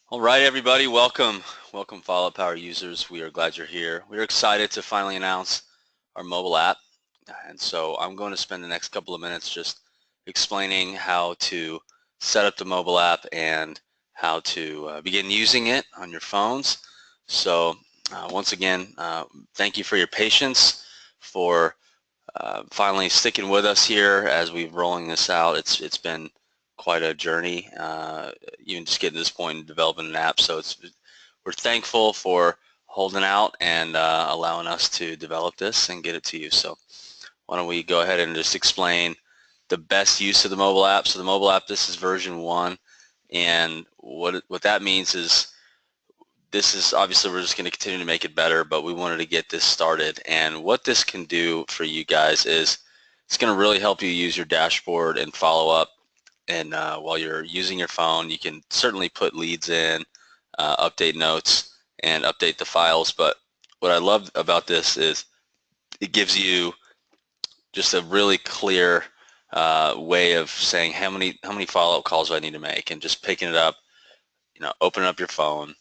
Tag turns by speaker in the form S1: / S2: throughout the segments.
S1: All right, everybody, welcome. Welcome, FollowUp Power users. We are glad you're here. We're excited to finally announce our mobile app. And so I'm going to spend the next couple of minutes just explaining how to set up the mobile app and how to begin using it on your phones. So once again, thank you for your patience, for finally sticking with us here as we're rolling this out. It's been quite a journey, even just getting to this point and developing an app. So we're thankful for holding out and allowing us to develop this and get it to you. So why don't we go ahead and just explain the best use of the mobile app. So the mobile app, this is version 1, and what that means is this is obviously we're just going to continue to make it better, but we wanted to get this started. And what this can do for you guys is it's going to really help you use your dashboard and follow up. And while you're using your phone, you can certainly put leads in, update notes, and update the files. But what I love about this is it gives you just a really clear way of saying how many follow-up calls do I need to make, and just picking it up, opening up your phone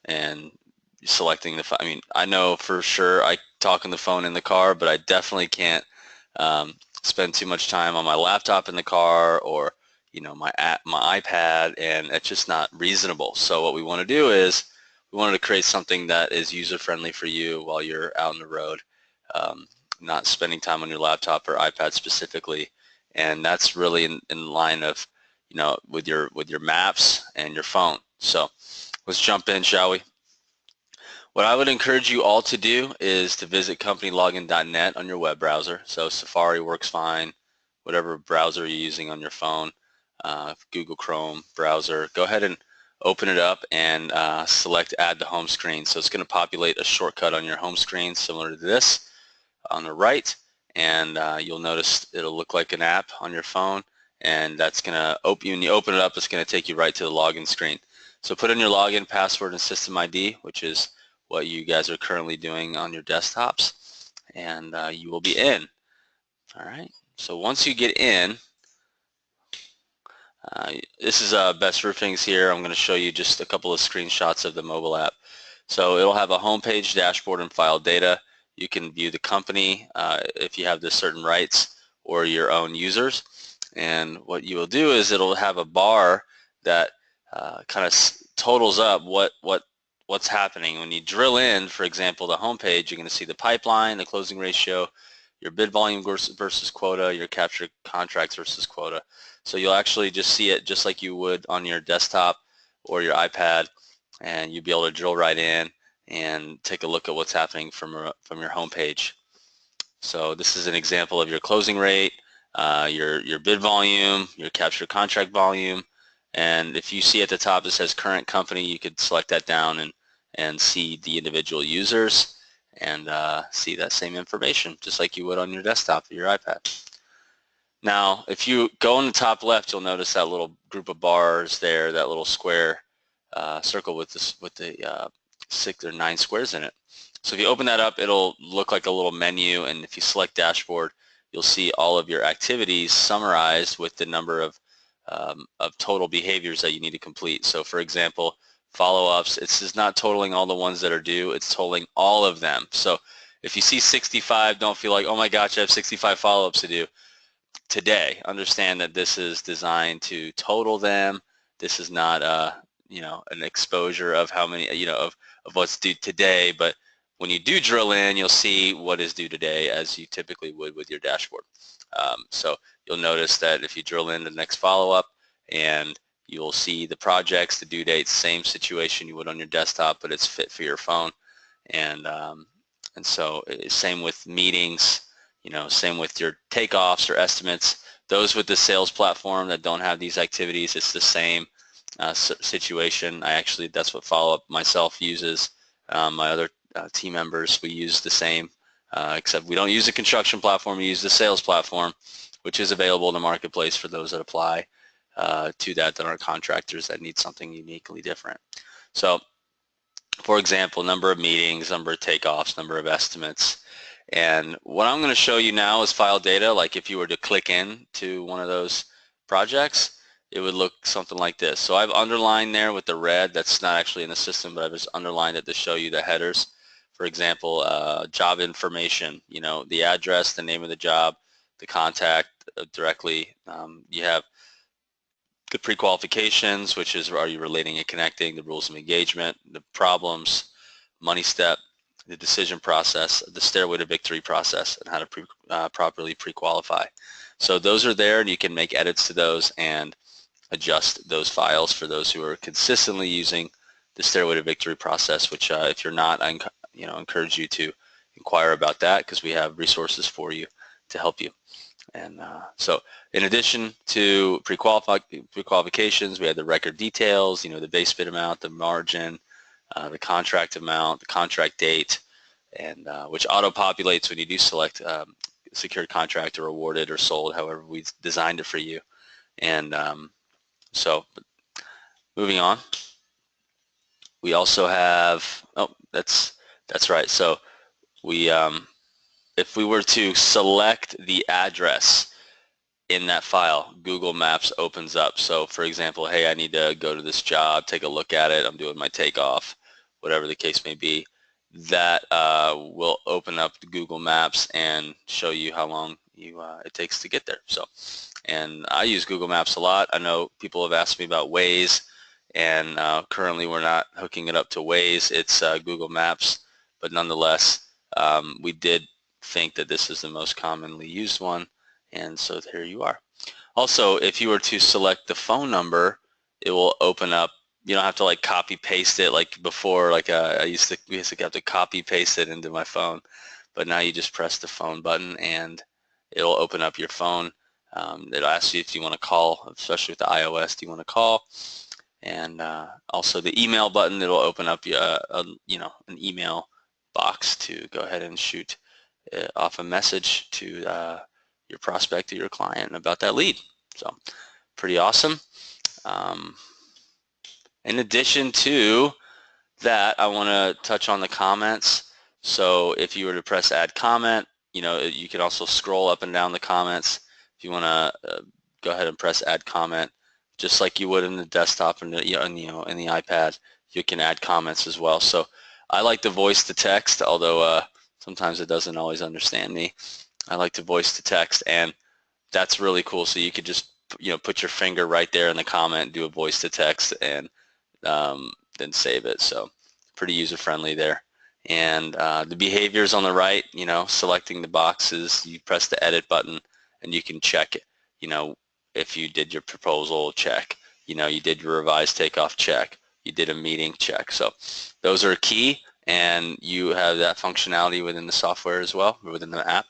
S1: and selecting the. I mean, I know for sure I talk on the phone in the car, but I definitely can't spend too much time on my laptop in the car, or my iPad, and it's just not reasonable. So what we want to do is we wanted to create something that is user-friendly for you while you're out on the road, not spending time on your laptop or iPad specifically. And that's really in line of with your maps and your phone. So let's jump in, shall we? What I would encourage you all to do is to visit companylogin.net on your web browser. So Safari works fine, whatever browser you're using on your phone, Google Chrome browser. Go ahead and open it up and select Add to Home Screen. So it's going to populate a shortcut on your home screen similar to this on the right, and you'll notice it'll look like an app on your phone, and that's going to open you. When you open it up, it's going to take you right to the login screen. So put in your login password and system ID, which is what you guys are currently doing on your desktops, and you will be in. All right, so once you get in, this is Best Roofing's here. I'm going to show you just a couple of screenshots of the mobile app. So it'll have a homepage, dashboard, and file data. You can view the company if you have the certain rights, or your own users. And what you will do is it'll have a bar that kind of totals up what's happening. When you drill in, for example, the homepage, you're going to see the pipeline, the closing ratio, your bid volume versus quota, your captured contracts versus quota. So you'll actually just see it just like you would on your desktop or your iPad, and you'll be able to drill right in and take a look at what's happening from your homepage. So this is an example of your closing rate, your bid volume, your captured contract volume, and if you see at the top it says current company, you could select that down and see the individual users and see that same information just like you would on your desktop or your iPad. Now, if you go in the top left, you'll notice that little group of bars there, that little square circle with the 6 or 9 squares in it. So if you open that up, it'll look like a little menu, and if you select dashboard, you'll see all of your activities summarized with the number of total behaviors that you need to complete. So for example, follow-ups, it's just not totaling all the ones that are due, it's totaling all of them. So if you see 65, don't feel like, oh my gosh, I have 65 follow-ups to do today. Understand that this is designed to total them. This is not an exposure of how many, of what's due today, but when you do drill in, you'll see what is due today as you typically would with your dashboard. So you'll notice that if you drill in the next follow-up, and you'll see the projects, the due dates, same situation you would on your desktop, but it's fit for your phone. And so same with meetings, same with your takeoffs or estimates. Those with the sales platform that don't have these activities, it's the same situation. That's what FollowUp myself uses. My other team members, we use the same, except we don't use the construction platform, we use the sales platform, which is available in the marketplace for those that apply to that aren't contractors that need something uniquely different. So for example, number of meetings, number of takeoffs, number of estimates. And what I'm going to show you now is file data. Like if you were to click in to one of those projects, it would look something like this. So I've underlined there with the red. That's not actually in the system, but I've just underlined it to show you the headers. For example, job information, the address, the name of the job, the contact directly. You have the pre-qualifications, which is are you relating and connecting, the rules of engagement, the problems, money step, the decision process, the stairway to victory process, and how to properly pre-qualify. So those are there, and you can make edits to those and adjust those files for those who are consistently using the stairway to victory process, which if you're not, I encourage you to inquire about that, because we have resources for you to help you. And so in addition to pre-qualifications, we have the record details, the base bid amount, the margin, the contract amount, the contract date, and which auto-populates when you do select secured contract or awarded or sold, however we designed it for you. And so moving on, we also have, that's right. So we, if we were to select the address in that file, Google Maps opens up. So for example, hey, I need to go to this job, take a look at it, I'm doing my takeoff, whatever the case may be, that will open up Google Maps and show you how long it takes to get there. So, and I use Google Maps a lot. I know people have asked me about Waze, and currently we're not hooking it up to Waze. It's Google Maps, but nonetheless, we did think that this is the most commonly used one, and so there you are. Also, if you were to select the phone number, it will open up. You don't have to like copy paste it like before. Like we used to have to copy paste it into my phone, but now you just press the phone button and it'll open up your phone. It'll ask you if you want to call, especially with the iOS. Do you want to call? And also the email button. It'll open up an email box to go ahead and shoot off a message to your prospect or your client about that lead. So pretty awesome. In addition to that, I want to touch on the comments. So if you were to press add comment, you can also scroll up and down the comments. If you want to go ahead and press add comment, just like you would in the desktop and in the iPad, you can add comments as well. So I like to voice to text, although sometimes it doesn't always understand me. I like to voice to text, and that's really cool. So you could just put your finger right there in the comment, do a voice to text, and then save it. So pretty user friendly there. And the behaviors on the right, selecting the boxes, you press the edit button and you can check it. If you did your proposal, check. You did your revised takeoff, check. You did a meeting, check. So those are key, and you have that functionality within the software as well, within the app.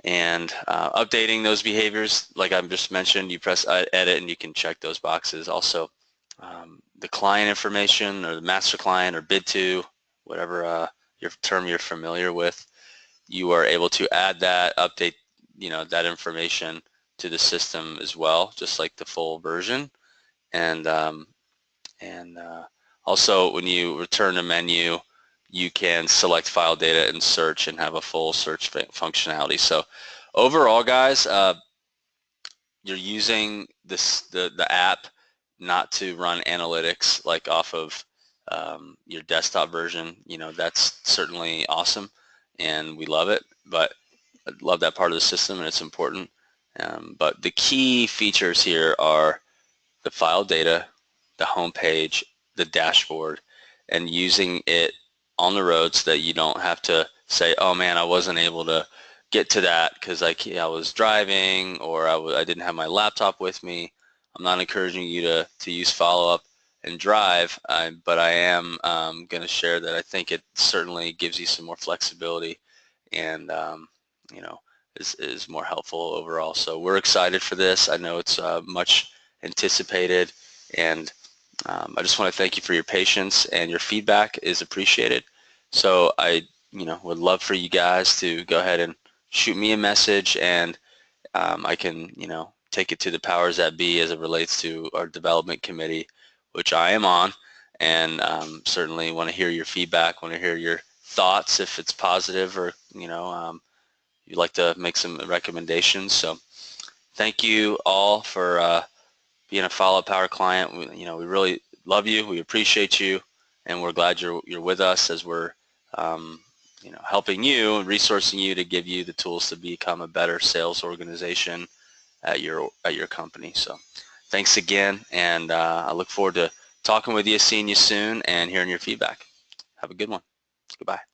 S1: And updating those behaviors, like I just mentioned, you press edit and you can check those boxes. Also, the client information, or the master client, or bid to, whatever your term you're familiar with, you are able to add that, update that information to the system as well, just like the full version. And also, when you return a menu, you can select file data and search and have a full search functionality. So overall, guys, you're using the app not to run analytics like off of your desktop version. That's certainly awesome, and we love it, but I love that part of the system, and it's important. But the key features here are the file data, the home page, the dashboard, and using it on the road so that you don't have to say, oh man, I wasn't able to get to that because I was driving, or I didn't have my laptop with me. I'm not encouraging you to use FollowUp and drive, but I am going to share that I think it certainly gives you some more flexibility, and is more helpful overall. So we're excited for this. I know it's much anticipated, and I just want to thank you for your patience, and your feedback is appreciated. So I would love for you guys to go ahead and shoot me a message, and I can take it to the powers that be as it relates to our development committee, which I am on, and certainly want to hear your feedback, want to hear your thoughts if it's positive, or you'd like to make some recommendations. So Thank you all for being a FollowUp Power client. We really love you. We appreciate you, and we're glad you're with us as we're helping you and resourcing you to give you the tools to become a better sales organization at your company. So thanks again, and I look forward to talking with you, seeing you soon, and hearing your feedback. Have a good one. Goodbye.